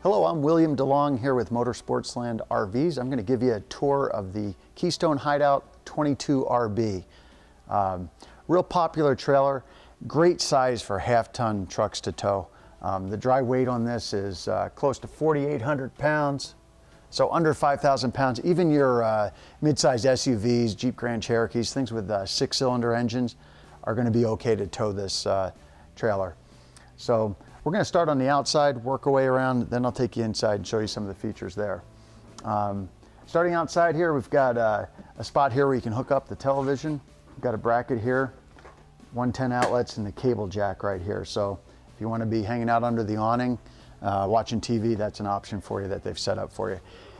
Hello, I'm William DeLong here with Sportsland RVs. I'm going to give you a tour of the Keystone Hideout 22RB. Real popular trailer, great size for half-ton trucks to tow. The dry weight on this is close to 4,800 pounds, so under 5,000 pounds. Even your mid-sized SUVs, Jeep Grand Cherokees, things with 6-cylinder engines are going to be okay to tow this trailer. So we're going to start on the outside, work our way around, then I'll take you inside and show you some of the features there. Starting outside here, we've got a spot here where you can hook up the television. We've got a bracket here, 110 outlets, and the cable jack right here. So if you want to be hanging out under the awning, watching TV, that's an option for you that they've set up for you.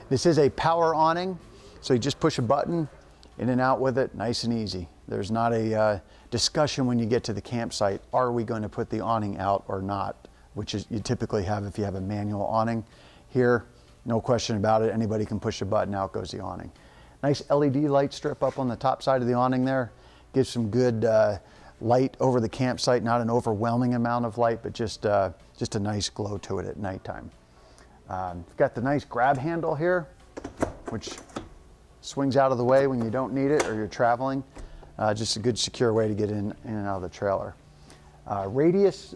This is a power awning, so you just push a button, in and out with it, nice and easy. There's not a discussion when you get to the campsite, are we going to put the awning out or not? Which is you typically have if you have a manual awning. Here, no question about it, anybody can push a button, out goes the awning. Nice LED light strip up on the top side of the awning there. Gives some good light over the campsite, not an overwhelming amount of light, but just a nice glow to it at nighttime. Got the nice grab handle here, which swings out of the way when you don't need it or you're traveling. Just a good secure way to get in and out of the trailer. Radius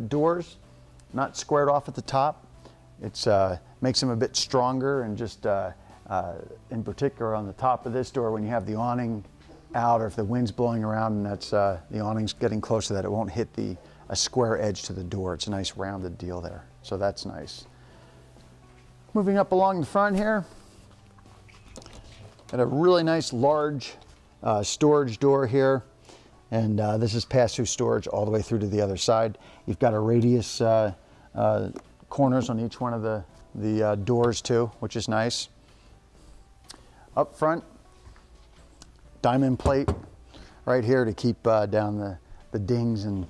doors, not squared off at the top. It makes them a bit stronger, and just in particular on the top of this door, when you have the awning out or if the wind's blowing around and that's the awning's getting close to that, it won't hit a square edge to the door. It's a nice rounded deal there, so that's nice. Moving up along the front here, got a really nice large storage door here. And this is pass-through storage all the way through to the other side. You've got a radius corners on each one of the doors too, which is nice. Up front, diamond plate right here to keep down the dings and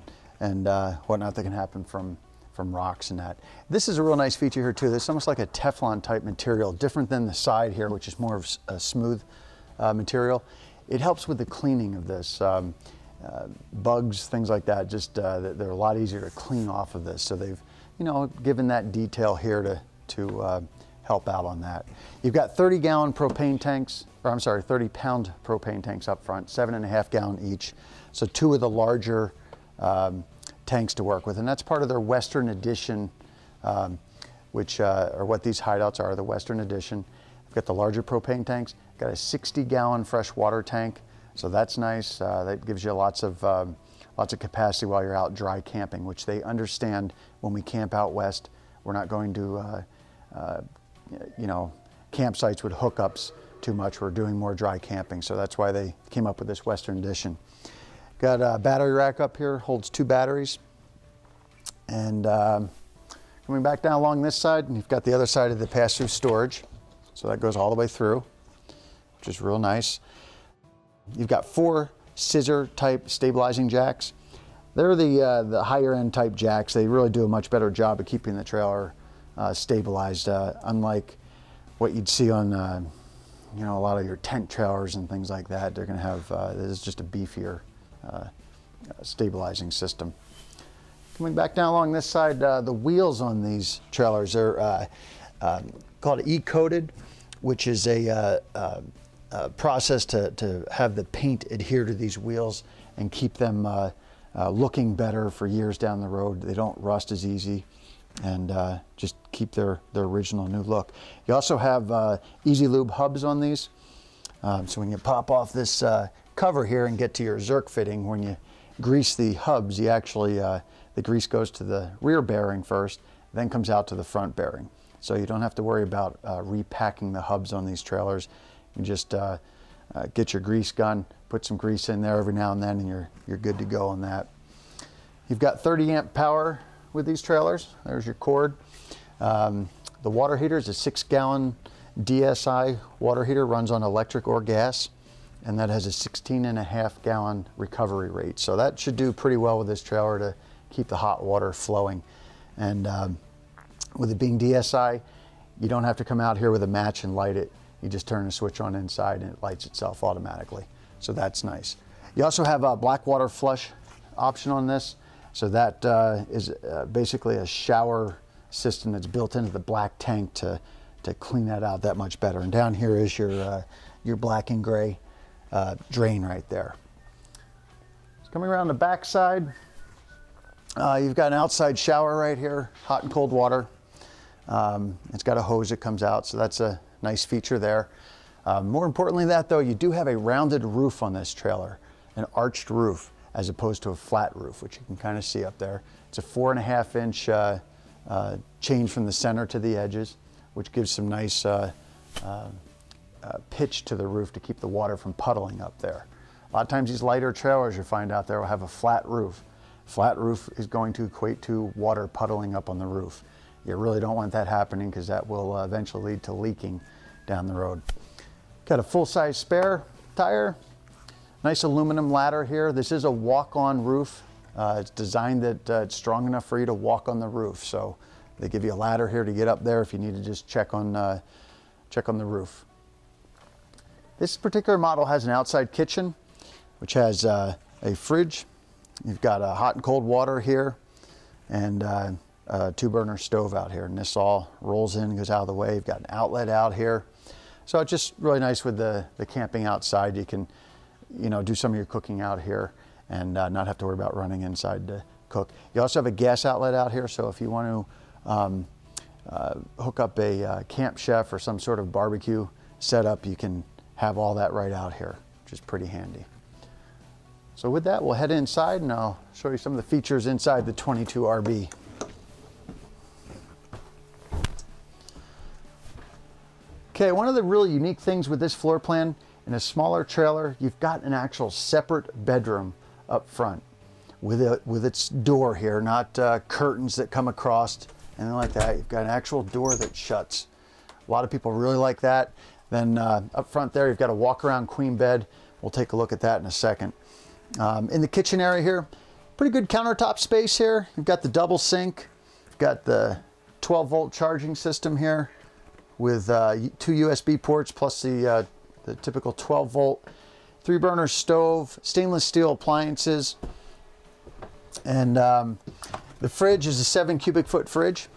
whatnot that can happen from rocks and that. This is a real nice feature here too. This is almost like a Teflon type material, different than the side here, which is more of a smooth material. It helps with the cleaning of this. Bugs, things like that, just they're a lot easier to clean off of this. So they've, given that detail here to help out on that. You've got 30-gallon propane tanks, or I'm sorry, 30-pound propane tanks up front, 7.5 gallon each. So two of the larger tanks to work with, and that's part of their Western Edition, which are what these hideouts are, the Western Edition. We've got the larger propane tanks, got a 60-gallon fresh water tank. So that's nice. That gives you lots of capacity while you're out dry camping, which they understand when we camp out west. We're not going to, campsites with hookups too much. We're doing more dry camping. So that's why they came up with this Western Edition. Got a battery rack up here, holds 2 batteries. And coming back down along this side, and you've got the other side of the pass-through storage. So that goes all the way through, which is real nice. You've got 4 scissor type stabilizing jacks. They're the higher end type jacks. They really do a much better job of keeping the trailer stabilized, unlike what you'd see on a lot of your tent trailers and things like that. They're going to have this is just a beefier stabilizing system. Coming back down along this side, the wheels on these trailers are called E-coated, which is a process to have the paint adhere to these wheels and keep them looking better for years down the road. They don't rust as easy, and just keep their original new look. You also have Easy Lube hubs on these. So when you pop off this cover here and get to your Zerk fitting, when you grease the hubs, you actually, the grease goes to the rear bearing first, then comes out to the front bearing. So you don't have to worry about repacking the hubs on these trailers. You just get your grease gun, put some grease in there every now and then, and you're good to go on that. You've got 30 amp power with these trailers. There's your cord. The water heater is a 6-gallon DSI water heater, runs on electric or gas, and that has a 16.5 gallon recovery rate. So that should do pretty well with this trailer to keep the hot water flowing. And with it being DSI, you don't have to come out here with a match and light it. You just turn the switch on inside and it lights itself automatically. So that's nice. You also have a black water flush option on this. So that is basically a shower system that's built into the black tank to clean that out that much better. And down here is your black and gray drain right there. So coming around the back side, you've got an outside shower right here, hot and cold water. It's got a hose that comes out, so that's a nice feature there. More importantly than that though, you do have a rounded roof on this trailer, an arched roof, as opposed to a flat roof, which you can kind of see up there. It's a 4.5 inch change from the center to the edges, which gives some nice pitch to the roof to keep the water from puddling up there. A lot of times these lighter trailers you find out there will have a flat roof. Flat roof is going to equate to water puddling up on the roof. You really don't want that happening because that will eventually lead to leaking down the road. Got a full-size spare tire. Nice aluminum ladder here. This is a walk-on roof. It's designed that it's strong enough for you to walk on the roof. So they give you a ladder here to get up there if you need to just check on the roof. This particular model has an outside kitchen, which has a fridge. You've got hot and cold water here, and a 2-burner stove out here. And this all rolls in, goes out of the way. You've got an outlet out here. So it's just really nice with the camping outside. You can, do some of your cooking out here and not have to worry about running inside to cook. You also have a gas outlet out here, so if you want to hook up a camp chef or some sort of barbecue setup, you can have all that right out here, which is pretty handy. So with that, we'll head inside and I'll show you some of the features inside the 22RB. Okay, one of the really unique things with this floor plan, in a smaller trailer, you've got an actual separate bedroom up front with its door here, not curtains that come across, anything like that. You've got an actual door that shuts. A lot of people really like that. Then up front there, you've got a walk-around queen bed. We'll take a look at that in a second. In the kitchen area here, pretty good countertop space here. You've got the double sink. You've got the 12-volt charging system here with 2 USB ports plus the typical 12-volt. 3-burner stove, stainless steel appliances. And the fridge is a 7 cubic foot fridge,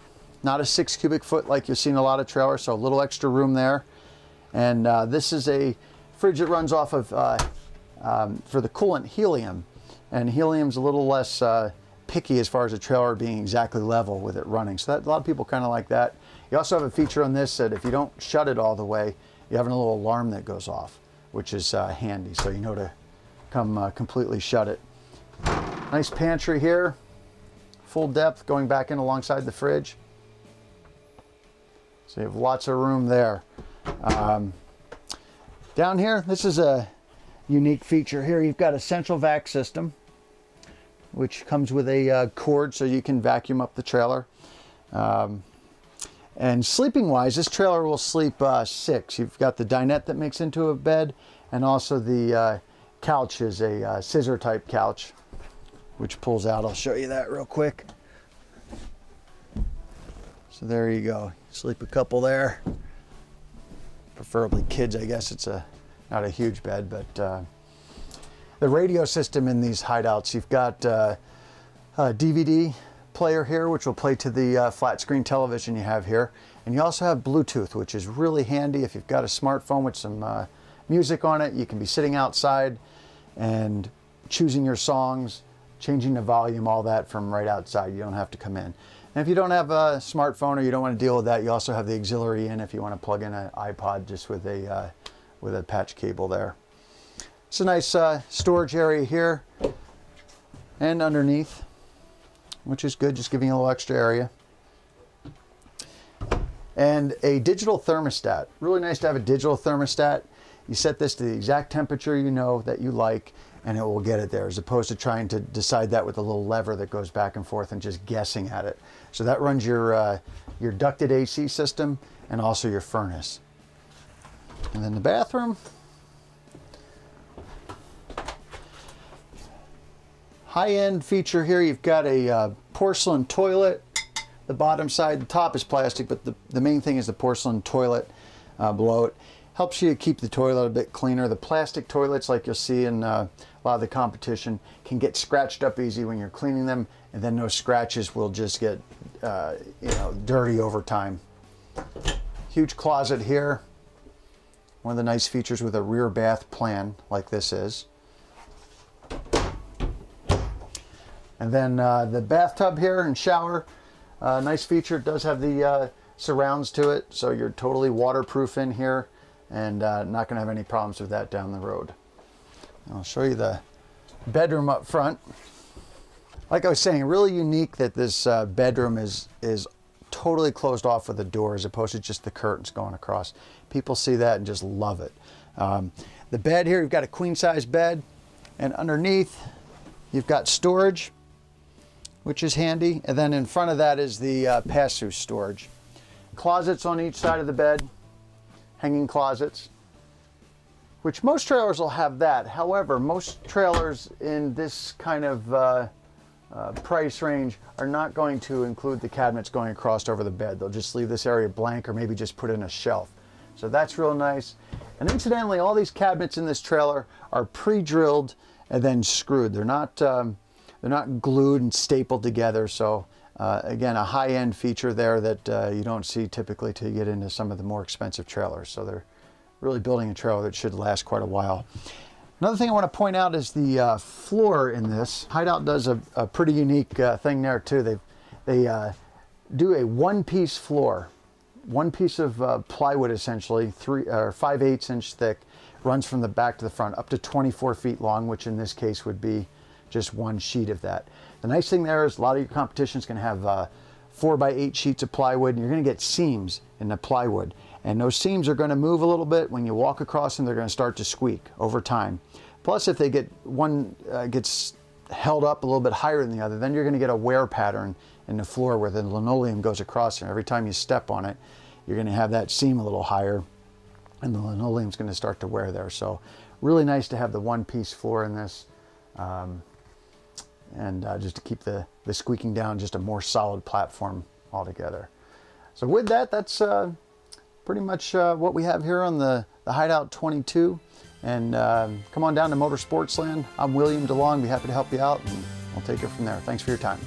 not a 6 cubic foot like you've seen a lot of trailers, so a little extra room there. And this is a fridge that runs off of, for the coolant, helium. And helium's a little less picky as far as a trailer being exactly level with it running. So that, a lot of people kind of like that. You also have a feature on this that if you don't shut it all the way, you have a little alarm that goes off, which is handy. So you know to come completely shut it. Nice pantry here, full depth going back in alongside the fridge. So you have lots of room there. Down here, this is a unique feature here. You've got a central vac system, which comes with a cord so you can vacuum up the trailer. And sleeping wise, this trailer will sleep 6. You've got the dinette that makes into a bed, and also the couch is a scissor type couch, which pulls out. I'll show you that real quick. So there you go. Sleep a couple there. Preferably kids, I guess. It's not a huge bed, but the radio system in these hideouts, you've got a DVD player here, which will play to the flat screen television you have here. And you also have Bluetooth, which is really handy if you've got a smartphone with some music on it. You can be sitting outside and choosing your songs, changing the volume, all that from right outside. You don't have to come in. And if you don't have a smartphone or you don't want to deal with that, you also have the auxiliary in if you want to plug in an iPod just with a patch cable there. It's a nice storage area here and underneath, which is good, just giving you a little extra area. And a digital thermostat. Really nice to have a digital thermostat. You set this to the exact temperature you know that you like, and it will get it there, as opposed to trying to decide that with a little lever that goes back and forth and just guessing at it. So that runs your ducted AC system and also your furnace. And then the bathroom. High-end feature here, you've got a porcelain toilet. The bottom side, the top is plastic, but the main thing is the porcelain toilet below it. Helps you keep the toilet a bit cleaner. The plastic toilets, like you'll see in a lot of the competition, can get scratched up easy when you're cleaning them, and then those scratches will just get you know, dirty over time. Huge closet here. One of the nice features with a rear bath plan like this is. And then the bathtub here and shower, nice feature. It does have the surrounds to it, so you're totally waterproof in here and not going to have any problems with that down the road. I'll show you the bedroom up front. Like I was saying, really unique that this bedroom is totally closed off with a door as opposed to just the curtains going across. People see that and just love it. The bed here, you've got a queen size bed, and underneath you've got storage, which is handy, and then in front of that is the pass-through storage. Closets on each side of the bed, hanging closets, which most trailers will have that. However, most trailers in this kind of price range are not going to include the cabinets going across over the bed. They'll just leave this area blank or maybe just put in a shelf. So that's real nice. And incidentally, all these cabinets in this trailer are pre-drilled and then screwed. They're not glued and stapled together. So again, a high-end feature there that you don't see typically till you get into some of the more expensive trailers. So they're really building a trailer that should last quite a while. Another thing I want to point out is the floor in this. Hideout does a pretty unique thing there too. They do a one-piece floor, one piece of plywood essentially, 3 or 5/8 inch thick, runs from the back to the front, up to 24 feet long, which in this case would be just one sheet of that. The nice thing there is a lot of your competition is going to have 4x8 sheets of plywood, and you're going to get seams in the plywood. And those seams are going to move a little bit when you walk across them. They're going to start to squeak over time. Plus, if they get one gets held up a little bit higher than the other, then you're going to get a wear pattern in the floor where the linoleum goes across, and every time you step on it, you're going to have that seam a little higher, and the linoleum's going to start to wear there. So, really nice to have the one-piece floor in this, and just to keep the squeaking down, just a more solid platform altogether. So with that, that's pretty much what we have here on the Hideout 22. And come on down to Sportsland. I'm William DeLong. Be happy to help you out, and I'll take it from there. Thanks for your time.